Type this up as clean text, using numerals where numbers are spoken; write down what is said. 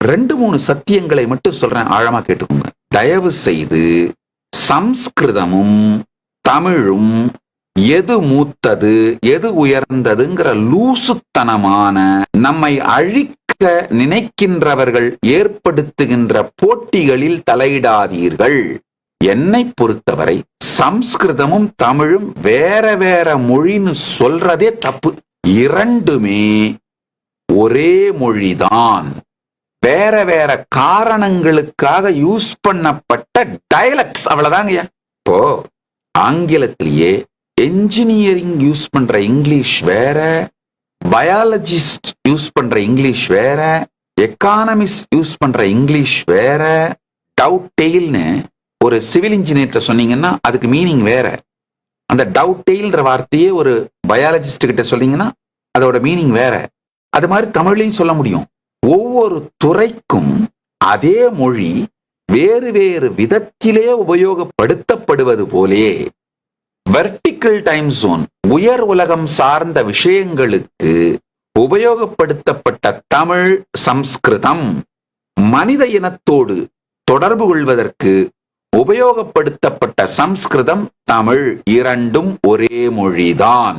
ரெண்டு மூணு சத்தியங்களை மட்டும் சொல்றேன், ஆழமா கேட்டுக்கோங்க. தயவு செய்து சம்ஸ்கிருதமும் தமிழும் எது மூத்தது எது உயர்ந்ததுங்கிற லூசுத்தனமான நம்மை அழிக்க நினைக்கின்றவர்கள் ஏற்படுத்துகின்ற போட்டிகளில் தலையிடாதீர்கள். என்னை பொறுத்தவரை சம்ஸ்கிருதமும் தமிழும் வேற வேற மொழின்னு சொல்றதே தப்பு. இரண்டுமே ஒரே மொழிதான், வேற வேற காரணங்களுக்காக யூஸ் பண்ணப்பட்ட டயலக்ட்ஸ், அவ்வளவுதாங்க. இப்போ ஆங்கிலத்திலேயே என்ஜினியரிங் யூஸ் பண்ற இங்கிலீஷ் வேற, பயாலஜிஸ்ட் யூஸ் பண்ற இங்கிலீஷ் வேற, எக்கானமிஸ்ட் யூஸ் பண்ற இங்கிலீஷ் வேற. டவுட் டெயில்னு ஒரு சிவில் இன்ஜினியர்கிட்ட சொன்னீங்கன்னா அதுக்கு மீனிங் வேற. அந்த டவுட் டெயில்ன்ற வார்த்தையே ஒரு பயாலஜிஸ்ட் கிட்ட சொன்னீங்கன்னா அதோட மீனிங் வேற. அது மாதிரி தமிழ்லையும் சொல்ல முடியும். ஒவ்வொரு துறைக்கும் அதே மொழி வேறு வேறு விதத்திலே உபயோகப்படுத்தப்படுவது போலே வெர்டிக்கல் டைம் ஜோன் உயர் உலகம் சார்ந்த விஷயங்களுக்கு உபயோகப்படுத்தப்பட்ட தமிழ் சம்ஸ்கிருதம் மனித இனத்தோடு தொடர்பு கொள்வதற்கு உபயோகப்படுத்தப்பட்ட சம்ஸ்கிருதம் தமிழ் இரண்டும் ஒரே மொழிதான்.